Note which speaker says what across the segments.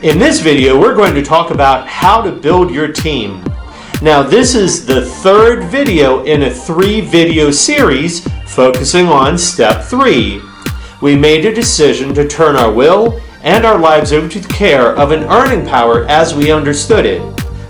Speaker 1: In this video, we're going to talk about how to build your team. Now, this is the third video in a 3-video series focusing on Step 3. We made a decision to turn our will and our lives over to the care of an earning power as we understood it.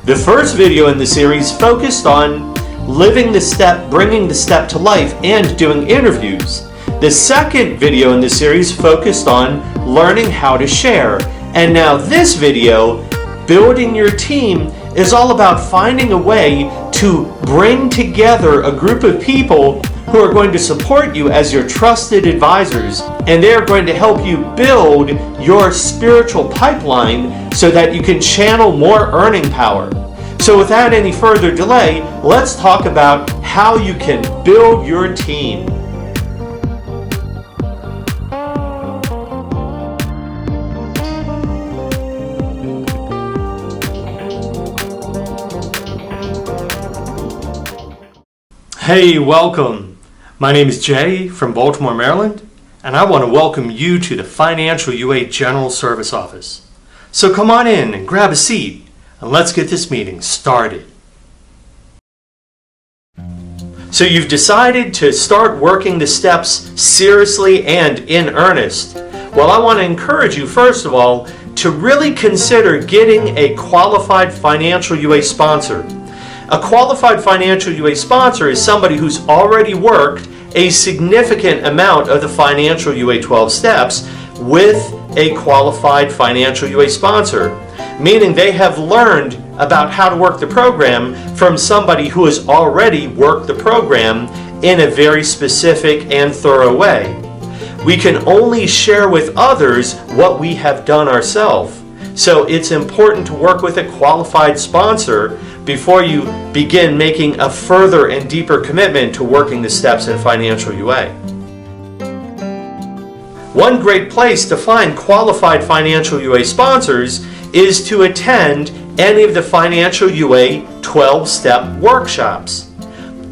Speaker 1: The first video in the series focused on living the step, bringing the step to life, and doing interviews. The second video in the series focused on learning how to share. And now this video, building your team, is all about finding a way to bring together a group of people who are going to support you as your trusted advisors, and they are going to help you build your spiritual pipeline so that you can channel more earning power. So without any further delay, let's talk about how you can build your team. Hey, welcome. My name is Jay from Baltimore, Maryland, and I want to welcome you to the Financial UA General Service Office. So come on in and grab a seat, and let's get this meeting started. So you've decided to start working the steps seriously and in earnest. Well, I want to encourage you, first of all, to really consider getting a qualified financial UA sponsor. A qualified financial UA sponsor is somebody who's already worked a significant amount of the financial UA 12 steps with a qualified financial UA sponsor, meaning they have learned about how to work the program from somebody who has already worked the program in a very specific and thorough way. We can only share with others what we have done ourselves. So it's important to work with a qualified sponsor before you begin making a further and deeper commitment to working the steps in financial UA. One great place to find qualified financial UA sponsors is to attend any of the financial UA 12-step workshops.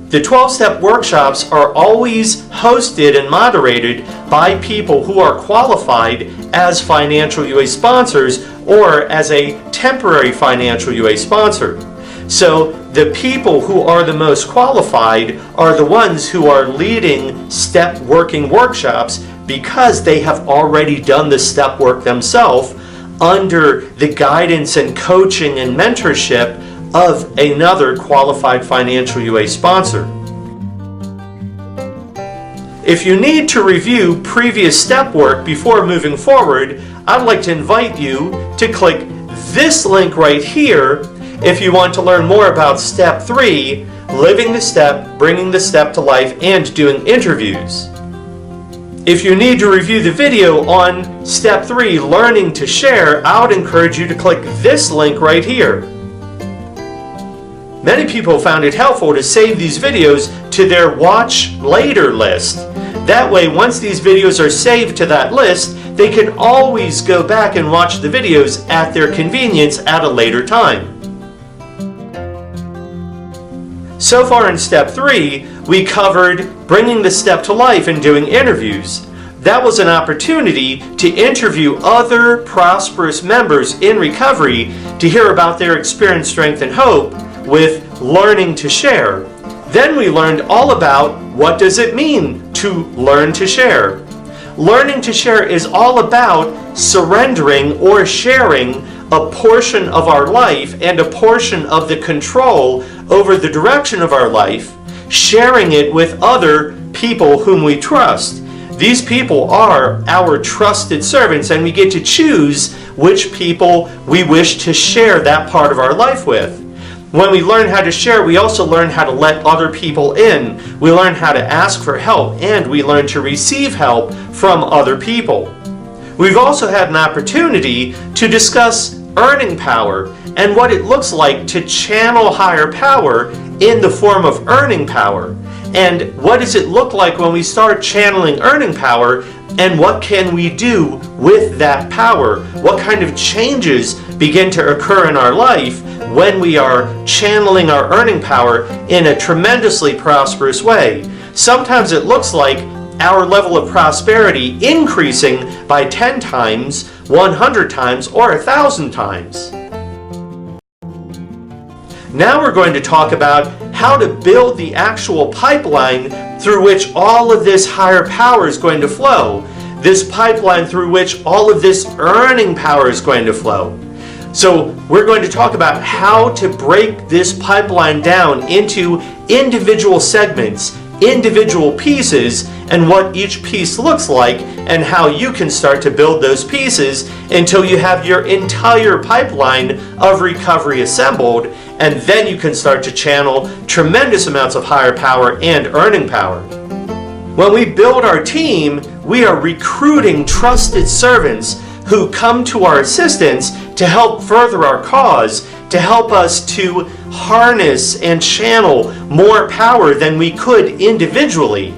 Speaker 1: The 12-step workshops are always hosted and moderated by people who are qualified as financial UA sponsors or as a temporary financial UA sponsor. So the people who are the most qualified are the ones who are leading step working workshops because they have already done the step work themselves under the guidance and coaching and mentorship of another qualified financial UA sponsor. If you need to review previous step work before moving forward, I'd like to invite you to click this link right here if you want to learn more about Step 3, living the step, bringing the step to life, and doing interviews. If you need to review the video on Step 3, learning to share, I would encourage you to click this link right here. Many people found it helpful to save these videos to their watch later list. That way, once these videos are saved to that list, they can always go back and watch the videos at their convenience at a later time. So far in Step 3, we covered bringing the step to life and doing interviews. That was an opportunity to interview other prosperous members in recovery to hear about their experience, strength, and hope with learning to share. Then we learned all about what does it mean to learn to share. Learning to share is all about surrendering or sharing a portion of our life and a portion of the control over the direction of our life, sharing it with other people whom we trust. These people are our trusted servants, and we get to choose which people we wish to share that part of our life with. When we learn how to share, we also learn how to let other people in. We learn how to ask for help, and we learn to receive help from other people. We've also had an opportunity to discuss earning power and what it looks like to channel higher power in the form of earning power. And what does it look like when we start channeling earning power, and what can we do with that power? What kind of changes begin to occur in our life when we are channeling our earning power in a tremendously prosperous way? Sometimes it looks like our level of prosperity increasing by 10 times, 100 times, or 1,000 times. Now we're going to talk about how to build the actual pipeline through which all of this higher power is going to flow. This pipeline through which all of this earning power is going to flow. So we're going to talk about how to break this pipeline down into individual segments, individual pieces, and what each piece looks like, and how you can start to build those pieces until you have your entire pipeline of recovery assembled, and then you can start to channel tremendous amounts of higher power and earning power. When we build our team, we are recruiting trusted servants who come to our assistance to help further our cause, to help us to harness and channel more power than we could individually.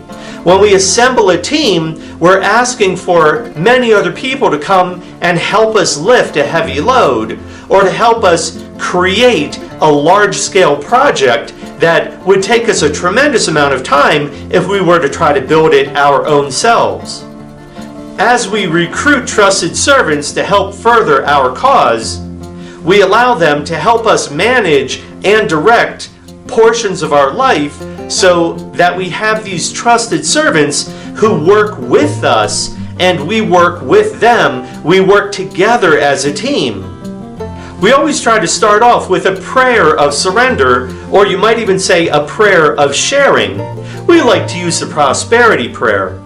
Speaker 1: When we assemble a team, we're asking for many other people to come and help us lift a heavy load, or to help us create a large-scale project that would take us a tremendous amount of time if we were to try to build it our own selves. As we recruit trusted servants to help further our cause, we allow them to help us manage and direct portions of our life so that we have these trusted servants who work with us and we work with them. We work together as a team. We always try to start off with a prayer of surrender, or you might even say a prayer of sharing. We like to use the prosperity prayer.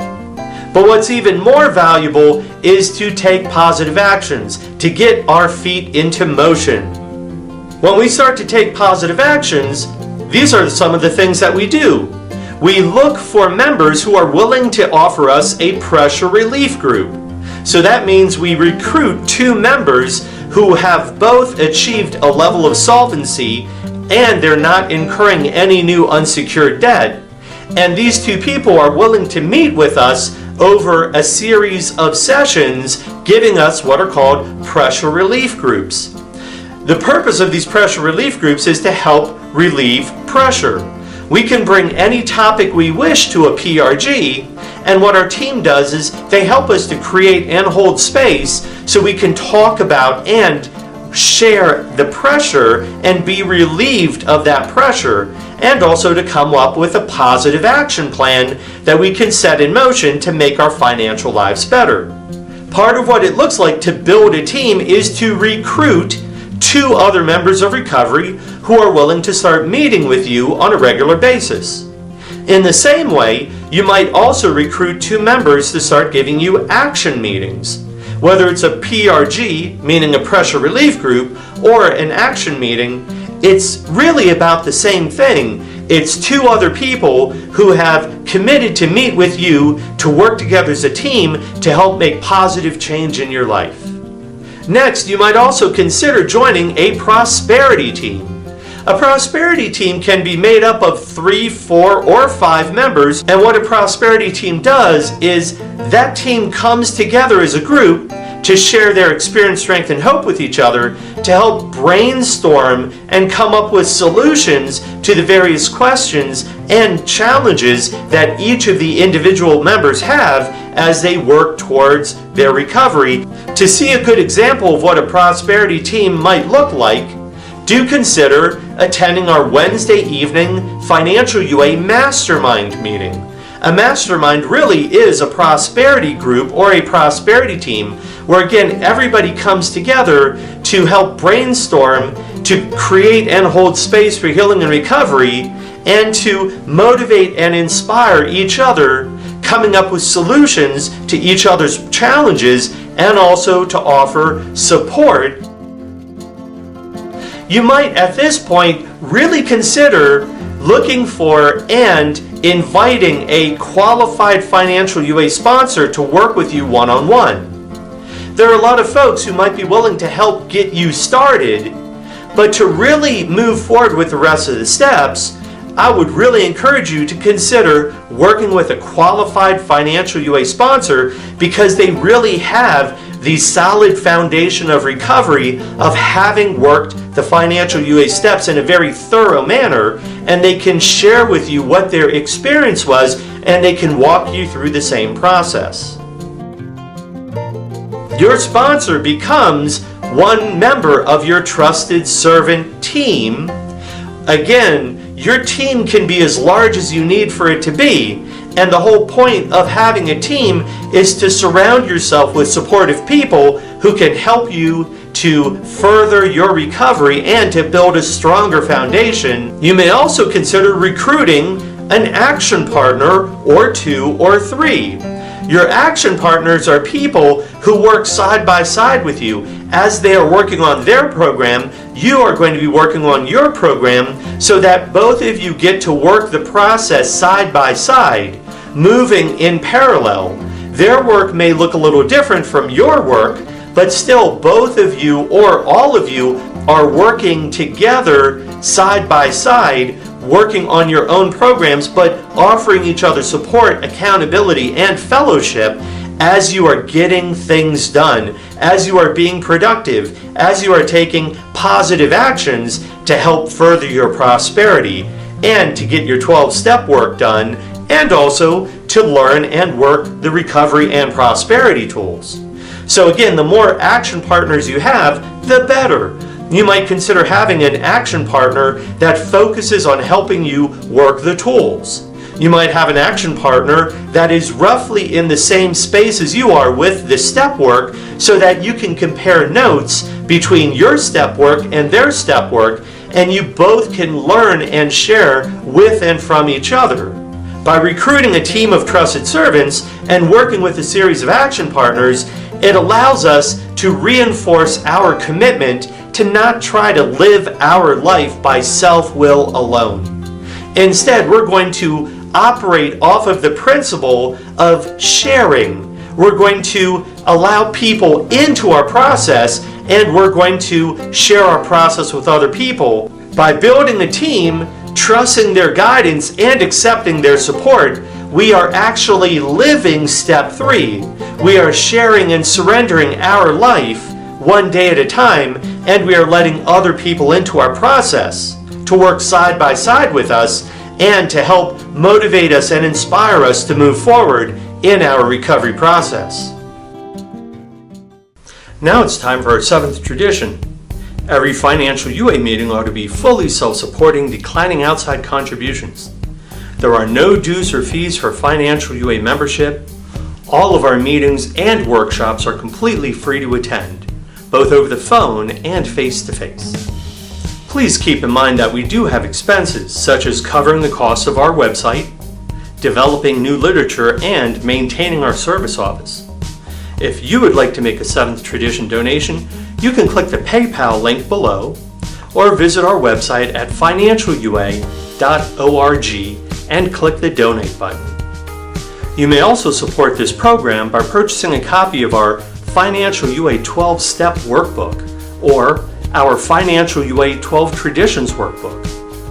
Speaker 1: But what's even more valuable is to take positive actions, to get our feet into motion. When we start to take positive actions, these are some of the things that we do. We look for members who are willing to offer us a pressure relief group. So that means we recruit 2 members who have both achieved a level of solvency and they're not incurring any new unsecured debt. And these 2 people are willing to meet with us over a series of sessions, giving us what are called pressure relief groups. The purpose of these pressure relief groups is to help relieve pressure. We can bring any topic we wish to a PRG, and what our team does is they help us to create and hold space so we can talk about and share the pressure and be relieved of that pressure, and also to come up with a positive action plan that we can set in motion to make our financial lives better. Part of what it looks like to build a team is to recruit 2 other members of recovery who are willing to start meeting with you on a regular basis. In the same way, you might also recruit 2 members to start giving you action meetings. Whether it's a PRG, meaning a pressure relief group, or an action meeting, it's really about the same thing. It's 2 other people who have committed to meet with you to work together as a team to help make positive change in your life. Next, you might also consider joining a prosperity team. A prosperity team can be made up of 3, 4, or 5 members, and what a prosperity team does is that team comes together as a group to share their experience, strength, and hope with each other, to help brainstorm and come up with solutions to the various questions and challenges that each of the individual members have as they work towards their recovery. To see a good example of what a prosperity team might look like, do consider attending our Wednesday evening Financial UA Mastermind meeting. A mastermind really is a prosperity group or a prosperity team where, again, everybody comes together to help brainstorm, to create and hold space for healing and recovery, and to motivate and inspire each other, coming up with solutions to each other's challenges, and also to offer support. You might, at this point, really consider looking for and inviting a qualified financial UA sponsor to work with you one-on-one. There are a lot of folks who might be willing to help get you started, but to really move forward with the rest of the steps, I would really encourage you to consider working with a qualified financial UA sponsor, because they really have the solid foundation of recovery of having worked the financial UA steps in a very thorough manner, and they can share with you what their experience was and they can walk you through the same process. Your sponsor becomes one member of your trusted servant team. Again, your team can be as large as you need for it to be, and the whole point of having a team is to surround yourself with supportive people who can help you to further your recovery and to build a stronger foundation. You may also consider recruiting an action partner or 2 or 3. Your action partners are people who work side by side with you. As they are working on their program, you are going to be working on your program so that both of you get to work the process side by side, moving in parallel. Their work may look a little different from your work, but still both of you or all of you are working together side by side, working on your own programs, but offering each other support, accountability, and fellowship as you are getting things done, as you are being productive, as you are taking positive actions to help further your prosperity and to get your 12-step work done, and also to learn and work the recovery and prosperity tools. So again, the more action partners you have, the better. You might consider having an action partner that focuses on helping you work the tools. You might have an action partner that is roughly in the same space as you are with the step work so that you can compare notes between your step work and their step work, and you both can learn and share with and from each other. By recruiting a team of trusted servants and working with a series of action partners, it allows us to reinforce our commitment to not try to live our life by self-will alone. Instead, we're going to operate off of the principle of sharing. We're going to allow people into our process, and we're going to share our process with other people. By building a team, trusting their guidance, and accepting their support, we are actually living step 3. We are sharing and surrendering our life one day at a time, and we are letting other people into our process to work side by side with us and to help motivate us and inspire us to move forward in our recovery process. Now it's time for our 7th tradition. Every financial UA meeting ought to be fully self-supporting, declining outside contributions. There are no dues or fees for financial UA membership. All of our meetings and workshops are completely free to attend, both over the phone and face-to-face. Please keep in mind that we do have expenses, such as covering the cost of our website, developing new literature, and maintaining our service office. If you would like to make a 7th tradition donation, you can click the PayPal link below or visit our website at financialua.org and click the donate button. You may also support this program by purchasing a copy of our Financial UA 12-Step Workbook or our Financial UA 12 Traditions Workbook.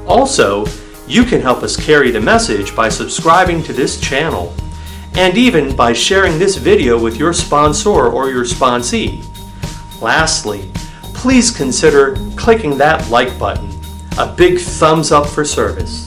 Speaker 1: Also, you can help us carry the message by subscribing to this channel and even by sharing this video with your sponsor or your sponsee. Lastly, please consider clicking that like button. A big thumbs up for service.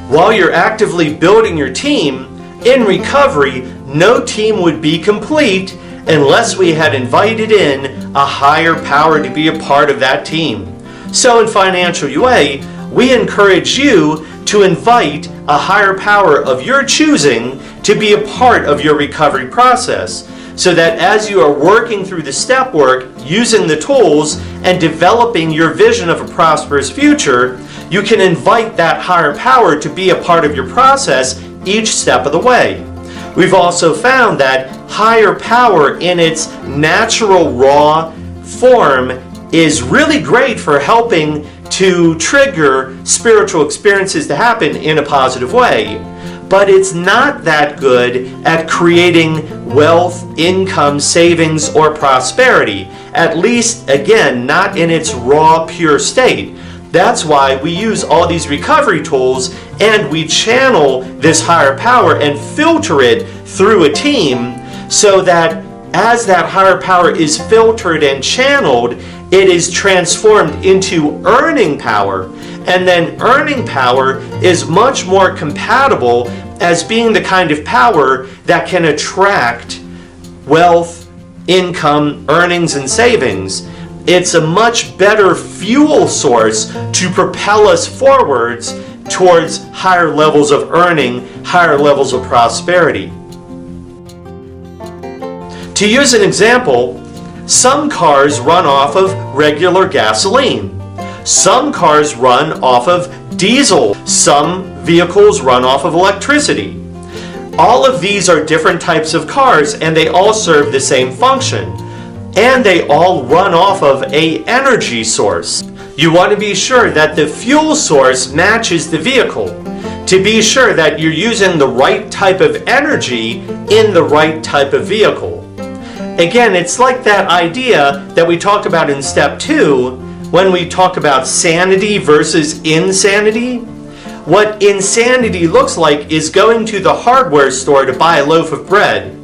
Speaker 1: While you're actively building your team, in recovery, no team would be complete unless we had invited in a higher power to be a part of that team. So in Financial UA, we encourage you to invite a higher power of your choosing to be a part of your recovery process, so that as you are working through the step work, using the tools, and developing your vision of a prosperous future, you can invite that higher power to be a part of your process each step of the way. We've also found that higher power in its natural raw form is really great for helping to trigger spiritual experiences to happen in a positive way. But it's not that good at creating wealth, income, savings, or prosperity. At least, again, not in its raw, pure state. That's why we use all these recovery tools and we channel this higher power and filter it through a team so that as that higher power is filtered and channeled, it is transformed into earning power. And then earning power is much more compatible as being the kind of power that can attract wealth, income, earnings, and savings. It's a much better fuel source to propel us forwards towards higher levels of earning, higher levels of prosperity. To use an example, some cars run off of regular gasoline. Some cars run off of diesel. Some vehicles run off of electricity. All of these are different types of cars, and they all serve the same function. And they all run off of an energy source. You want to be sure that the fuel source matches the vehicle, to be sure that you're using the right type of energy in the right type of vehicle. Again, it's like that idea that we talk about in Step 2 when we talk about sanity versus insanity. What insanity looks like is going to the hardware store to buy a loaf of bread.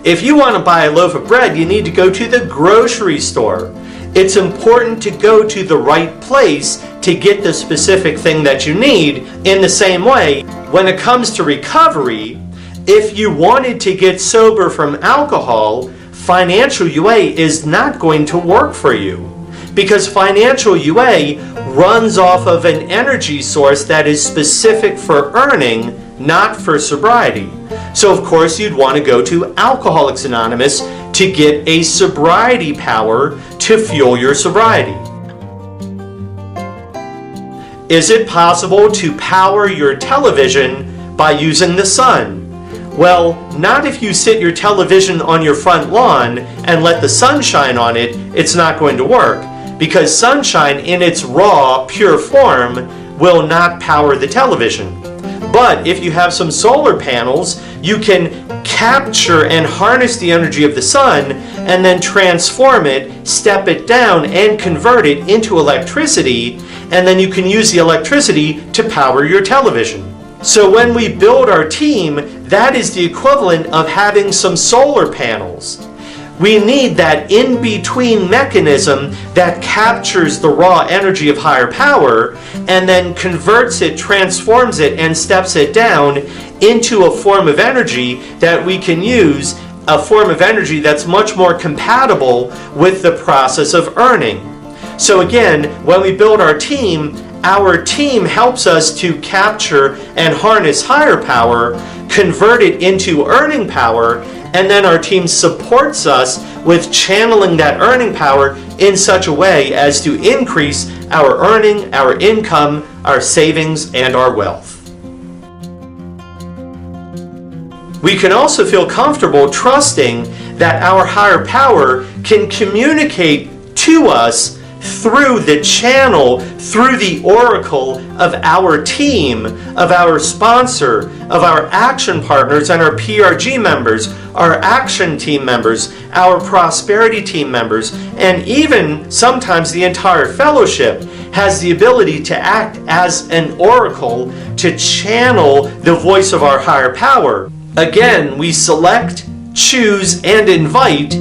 Speaker 1: If you want to buy a loaf of bread, you need to go to the grocery store. It's important to go to the right place to get the specific thing that you need. In the same way, when it comes to recovery, if you wanted to get sober from alcohol, financial UA is not going to work for you, because financial UA runs off of an energy source that is specific for earning, not for sobriety. So of course you'd want to go to Alcoholics Anonymous to get a sobriety power to fuel your sobriety. Is it possible to power your television by using the sun? Well, not if you sit your television on your front lawn and let the sun shine on it. It's not going to work, because sunshine in its raw, pure form will not power the television. But if you have some solar panels, you can capture and harness the energy of the sun and then transform it, step it down, and convert it into electricity, and then you can use the electricity to power your television. So when we build our team, that is the equivalent of having some solar panels. We need that in-between mechanism that captures the raw energy of higher power and then converts it, transforms it, and steps it down into a form of energy that we can use, a form of energy that's much more compatible with the process of earning. So again, when we build our team helps us to capture and harness higher power, convert it into earning power, and then our team supports us with channeling that earning power in such a way as to increase our earning, our income, our savings, and our wealth. We can also feel comfortable trusting that our higher power can communicate to us through the channel, through the oracle of our team, of our sponsor, of our action partners and our PRG members, our action team members, our prosperity team members, and even sometimes the entire fellowship has the ability to act as an oracle to channel the voice of our higher power. Again, we select, choose, and invite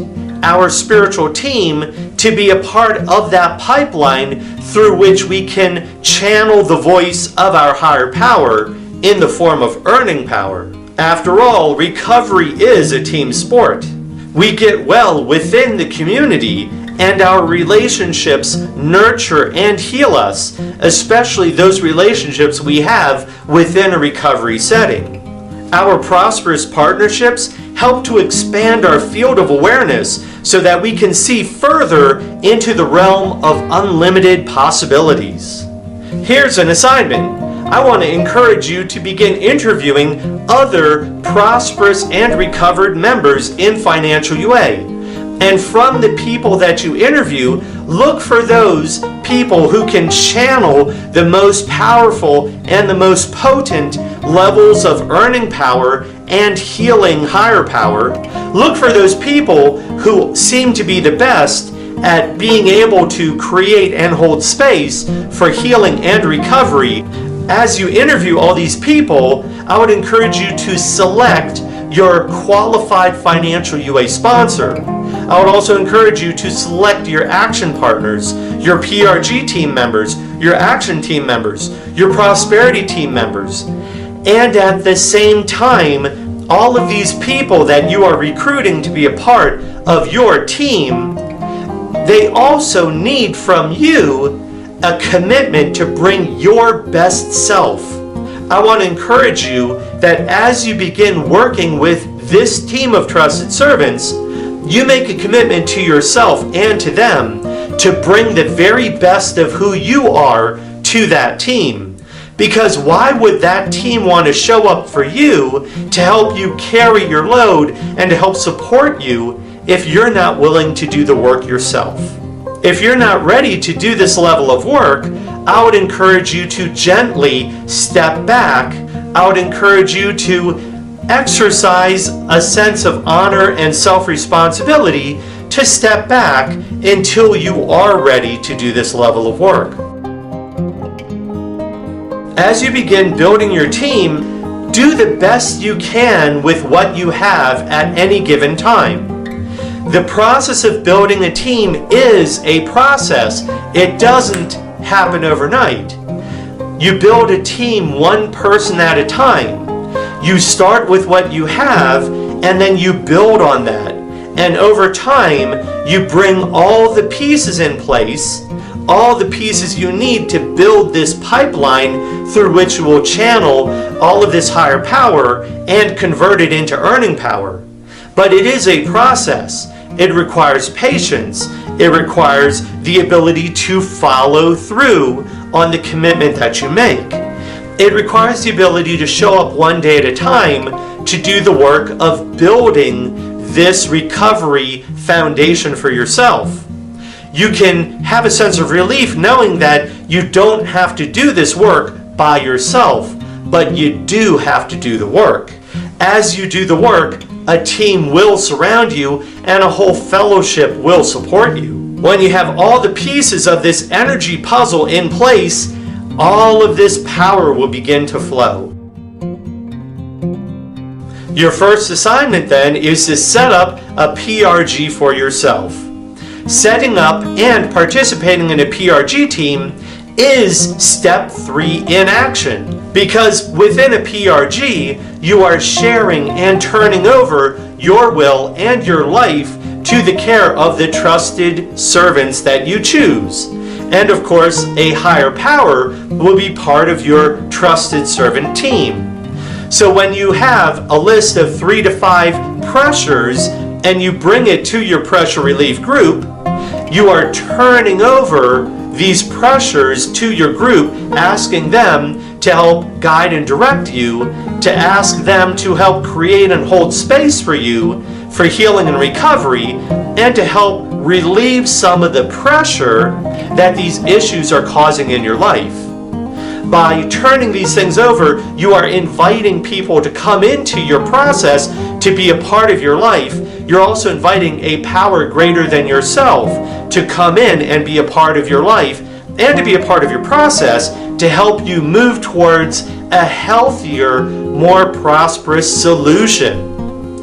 Speaker 1: our spiritual team to be a part of that pipeline through which we can channel the voice of our higher power in the form of earning power. After all, recovery is a team sport. We get well within the community, and our relationships nurture and heal us, especially those relationships we have within a recovery setting. Our prosperous partnerships help to expand our field of awareness so that we can see further into the realm of unlimited possibilities. Here's an assignment. I want to encourage you to begin interviewing other prosperous and recovered members in Financial UA. And from the people that you interview, look for those people who can channel the most powerful and the most potent levels of earning power and healing higher power. Look for those people who seem to be the best at being able to create and hold space for healing and recovery. As you interview all these people, I would encourage you to select your qualified financial UA sponsor. I would also encourage you to select your action partners, your PRG team members, your action team members, your prosperity team members. And at the same time, all of these people that you are recruiting to be a part of your team, they also need from you a commitment to bring your best self. I want to encourage you that as you begin working with this team of trusted servants, you make a commitment to yourself and to them to bring the very best of who you are to that team. Because why would that team want to show up for you to help you carry your load and to help support you if you're not willing to do the work yourself? If you're not ready to do this level of work, I would encourage you to gently step back. I would encourage you to exercise a sense of honor and self-responsibility to step back until you are ready to do this level of work. As you begin building your team, do the best you can with what you have at any given time. The process of building a team is a process. It doesn't happen overnight. You build a team one person at a time. You start with what you have and then you build on that. And over time, you bring all the pieces in place, all the pieces you need to build this pipeline through which you will channel all of this higher power and convert it into earning power. But it is a process. It requires patience. It requires the ability to follow through on the commitment that you make. It requires the ability to show up one day at a time to do the work of building this recovery foundation for yourself. You can have a sense of relief knowing that you don't have to do this work by yourself, but you do have to do the work. As you do the work, a team will surround you and a whole fellowship will support you. When you have all the pieces of this energy puzzle in place, all of this power will begin to flow. Your first assignment then is to set up a PRG for yourself. Setting up and participating in a PRG team is step 3 in action. Because within a PRG, you are sharing and turning over your will and your life to the care of the trusted servants that you choose. And of course, a higher power will be part of your trusted servant team. So when you have a list of 3 to 5 pressures and you bring it to your pressure relief group, you are turning over these pressures to your group, asking them to help guide and direct you, to ask them to help create and hold space for you for healing and recovery, and to help relieve some of the pressure that these issues are causing in your life. By turning these things over, you are inviting people to come into your process to be a part of your life. You're also inviting a power greater than yourself to come in and be a part of your life and to be a part of your process to help you move towards a healthier, more prosperous solution.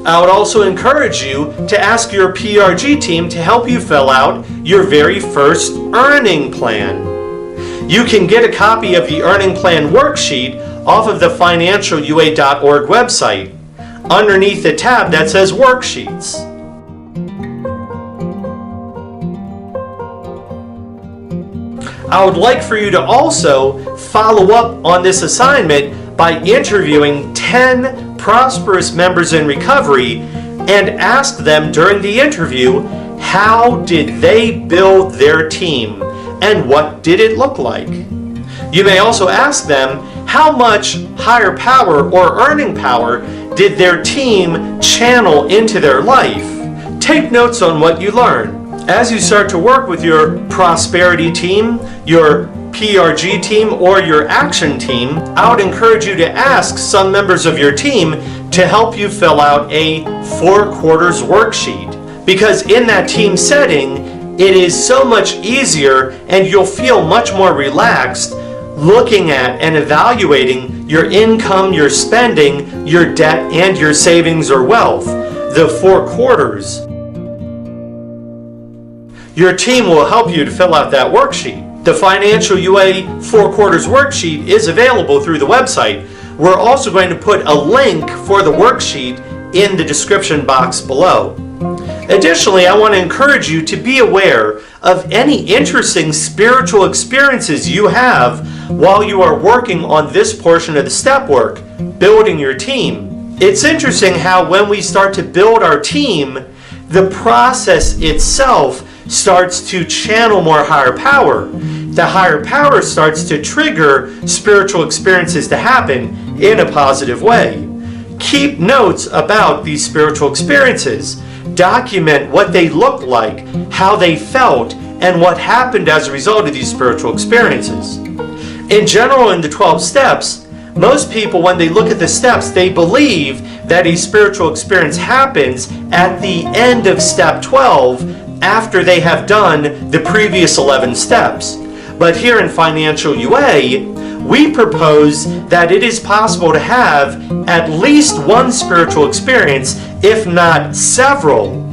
Speaker 1: I would also encourage you to ask your PRG team to help you fill out your very first earning plan. You can get a copy of the earning plan worksheet off of the financialua.org website underneath the tab that says worksheets. I would like for you to also follow up on this assignment by interviewing 10 prosperous members in recovery and ask them during the interview, how did they build their team and what did it look like? You may also ask them, how much higher power or earning power did their team channel into their life? Take notes on what you learn. As you start to work with your prosperity team, your PRG team, or your action team, I would encourage you to ask some members of your team to help you fill out a 4 quarters worksheet. Because in that team setting, it is so much easier and you'll feel much more relaxed looking at and evaluating your income, your spending, your debt, and your savings or wealth, the 4 quarters. Your team will help you to fill out that worksheet. The Financial UA 4 quarters worksheet is available through the website. We're also going to put a link for the worksheet in the description box below. Additionally, I want to encourage you to be aware of any interesting spiritual experiences you have while you are working on this portion of the step work, building your team. It's interesting how when we start to build our team, the process itself starts to channel more higher power. The higher power starts to trigger spiritual experiences to happen in a positive way. Keep notes about these spiritual experiences. Document what they looked like, how they felt, and what happened as a result of these spiritual experiences. In general, in the 12 steps, most people, when they look at the steps, they believe that a spiritual experience happens at the end of step 12 after they have done the previous 11 steps. But here in Financial UA, we propose that it is possible to have at least one spiritual experience, if not several,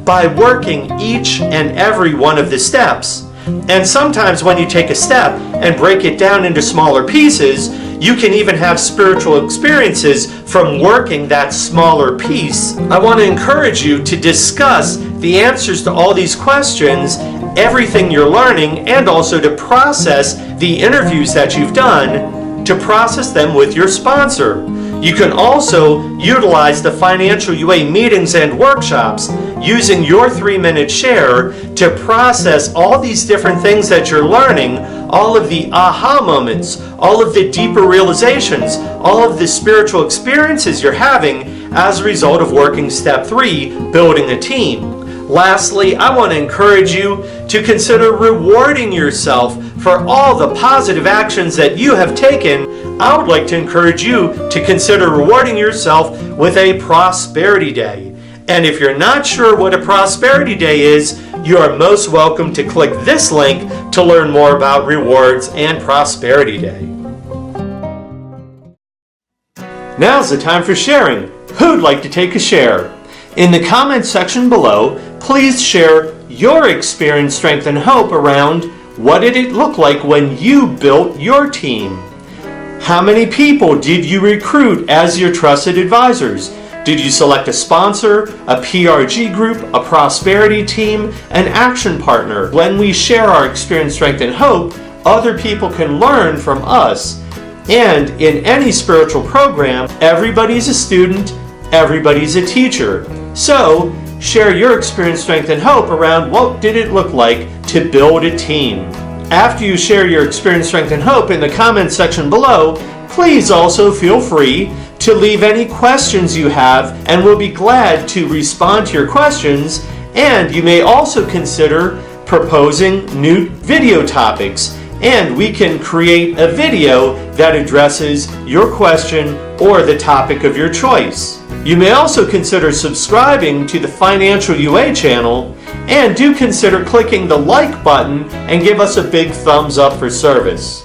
Speaker 1: by working each and every one of the steps. And sometimes when you take a step and break it down into smaller pieces, you can even have spiritual experiences from working that smaller piece. I want to encourage you to discuss the answers to all these questions, everything you're learning, and also to process the interviews that you've done, to process them with your sponsor. You can also utilize the Financial UA meetings and workshops using your 3-minute share to process all these different things that you're learning, all of the aha moments, all of the deeper realizations, all of the spiritual experiences you're having as a result of working step 3, building a team. Lastly, I want to encourage you to consider rewarding yourself for all the positive actions that you have taken. I would like to encourage you to consider rewarding yourself with a prosperity day. And if you're not sure what a prosperity day is, you are most welcome to click this link to learn more about rewards and prosperity day. Now's the time for sharing. Who'd like to take a share? In the comments section below, please share your experience, strength, and hope around what did it look like when you built your team? How many people did you recruit as your trusted advisors? Did you select a sponsor, a PRG group, a prosperity team, an action partner? When we share our experience, strength, and hope, other people can learn from us. And in any spiritual program, everybody's a student, everybody's a teacher. So, share your experience, strength, and hope around what did it look like to build a team. After you share your experience, strength, and hope in the comments section below, please also feel free to leave any questions you have, and we'll be glad to respond to your questions. And you may also consider proposing new video topics, and we can create a video that addresses your question or the topic of your choice. You may also consider subscribing to the Financial UA channel, and do consider clicking the like button and give us a big thumbs up for service.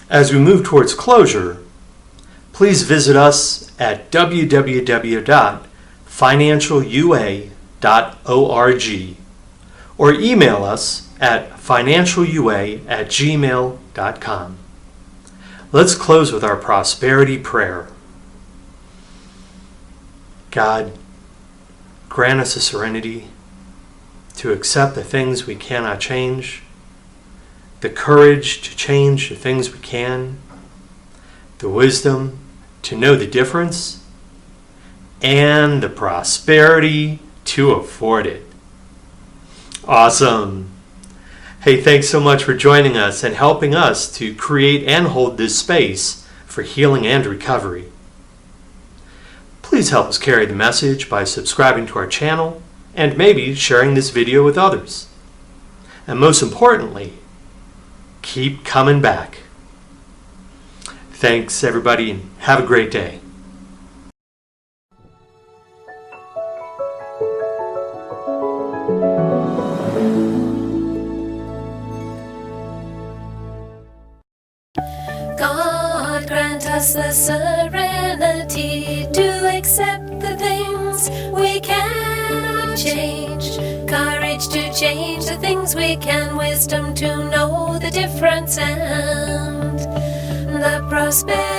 Speaker 1: As we move towards closure, please visit us at www.financialua.org or email us at financialua@gmail.com. Let's close with our prosperity prayer. God, grant us a serenity to accept the things we cannot change, the courage to change the things we can, the wisdom to know the difference, and the prosperity to afford it. Awesome. Hey, thanks so much for joining us and helping us to create and hold this space for healing and recovery. Please help us carry the message by subscribing to our channel and maybe sharing this video with others. And most importantly, keep coming back. Thanks, everybody, and have a great day.
Speaker 2: us the serenity to accept the things we cannot change, courage to change the things we can, wisdom to know the difference, and the prosperity